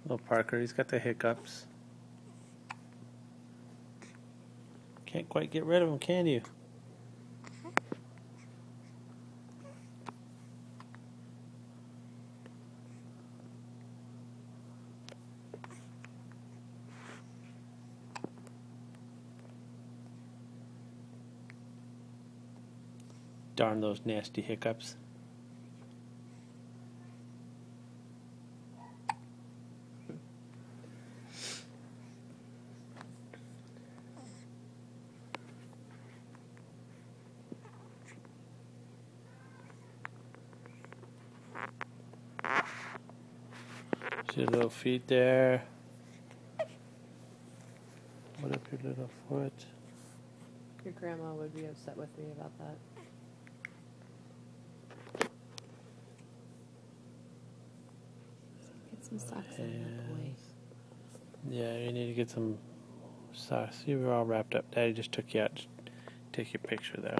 Little Parker, he's got the hiccups. Can't quite get rid of him, can you? Darn those nasty hiccups. See your little feet there. What up your little foot? Your grandma would be upset with me about that. Get some socks on that boy. Yeah, you need to get some socks. You were all wrapped up. Daddy just took you out to take your picture there.